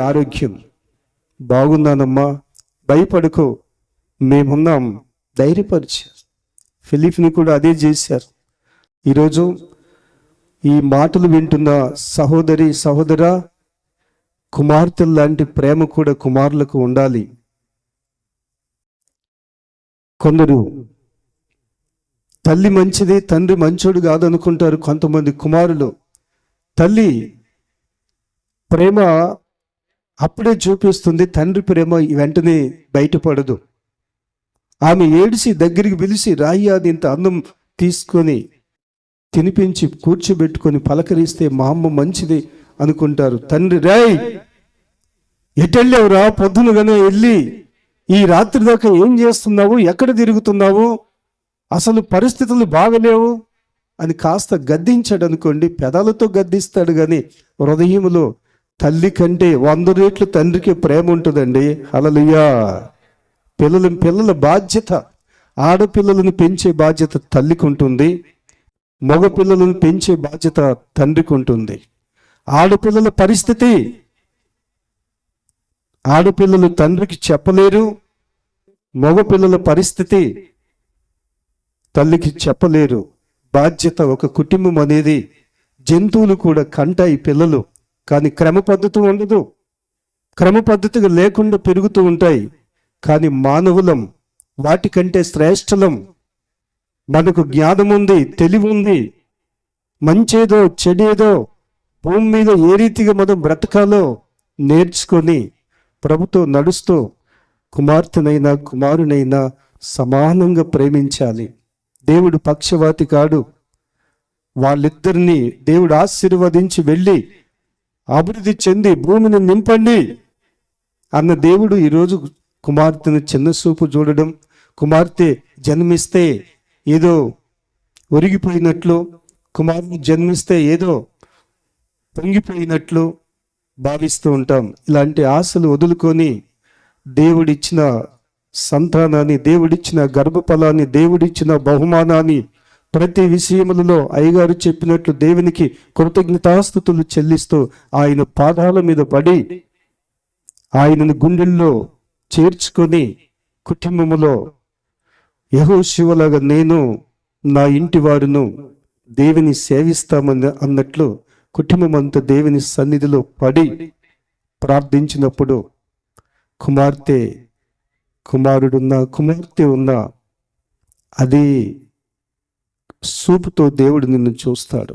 ఆరోగ్యం? బాగున్నానమ్మా, భయపడుకో, మేమున్నాం, ధైర్యపరిచారు. ఫిలిప్ని కూడా అదే చేశారు. ఈరోజు ఈ మాటలు వింటున్న సహోదరి సహోదరా, కుమార్తెల లాంటి ప్రేమ కూడా కుమారులకు ఉండాలి. కొందరు తల్లి మంచిది, తండ్రి మంచోడు కాదనుకుంటారు. కొంతమంది కుమారులు తల్లి ప్రేమ అప్పుడే చూపిస్తుంది, తండ్రి ప్రేమ వెంటనే బయటపడదు. ఆమె ఏడిసి దగ్గరికి పిలిచి రాయి అది ఇంత అన్నం తీసుకొని తినిపించి కూర్చోబెట్టుకొని పలకరిస్తే మా అమ్మ మంచిది అనుకుంటారు. తండ్రి, రాయ్ ఎటెళ్ళావురా, పొద్దునగానే వెళ్ళి ఈ రాత్రి దాకా ఏం చేస్తున్నావు, ఎక్కడ తిరుగుతున్నావు, అసలు పరిస్థితులు బాగలేవు అని కాస్త గద్దించాడు అనుకోండి. పెదాలతో గద్దిస్తాడు కానీ హృదయంలో తల్లి కంటే 100 రెట్లు తండ్రికి ప్రేమ ఉంటుందండి. హల్లెలూయా. పిల్లల బాధ్యత, ఆడపిల్లలను పెంచే బాధ్యత తల్లికి ఉంటుంది, మగ పిల్లలను పెంచే బాధ్యత తండ్రికి ఉంటుంది. ఆడపిల్లల పరిస్థితి ఆడపిల్లలు తండ్రికి చెప్పలేరు, మగపిల్లల పరిస్థితి తల్లికి చెప్పలేరు. బాధ్యత ఒక కుటుంబం అనేది, జంతువులు కూడా కంటాయి పిల్లలు, కానీ క్రమ పద్ధతి ఉండదు. క్రమ పద్ధతిగా లేకుండా పెరుగుతూ ఉంటాయి. కానీ మానవులం వాటికంటే శ్రేష్టలం. మనకు జ్ఞానం ఉంది, తెలివి ఉంది. మంచేదో చెడేదో భూమి మీద ఏ రీతిగా మనం బ్రతకాలో నేర్చుకొని ప్రభుతో నడుస్తూ కుమార్తెనైనా కుమారునైనా సమానంగా ప్రేమించాలి. దేవుడు పక్షవాతి కాడు. వాళ్ళిద్దరినీ దేవుడు ఆశీర్వదించి వెళ్ళి అభివృద్ధి చెంది భూమిని నింపండి అన్న దేవుడు ఈరోజు కుమార్తెను చిన్న చూపు చూడడం, కుమార్తె జన్మిస్తే ఏదో ఒరిగిపోయినట్లు, కుమారుడు జన్మిస్తే ఏదో పొంగిపోయినట్లు భావిస్తూ ఉంటాం. ఇలాంటి ఆశలు వదులుకొని దేవుడిచ్చిన సంతానాన్ని, దేవుడిచ్చిన గర్భఫలాన్ని, దేవుడిచ్చిన బహుమానాన్ని ప్రతి విషయములలో అయ్యగారు చెప్పినట్లు దేవునికి కృతజ్ఞతాస్తుతులు చెల్లిస్తూ ఆయన పాదాల మీద పడి ఆయనను గుండెల్లో చేర్చుకొని కుటుంబములో యెహోషువలాగా నేను నా ఇంటి వారును దేవుని సేవిస్తామని అన్నట్లు కుటుంబం అంతా దేవుని సన్నిధిలో పడి ప్రార్థించినప్పుడు కుమార్తె కుమారుడున్నా కుమార్తె ఉన్నా అది చూపుతో దేవుడు నిన్ను చూస్తాడు.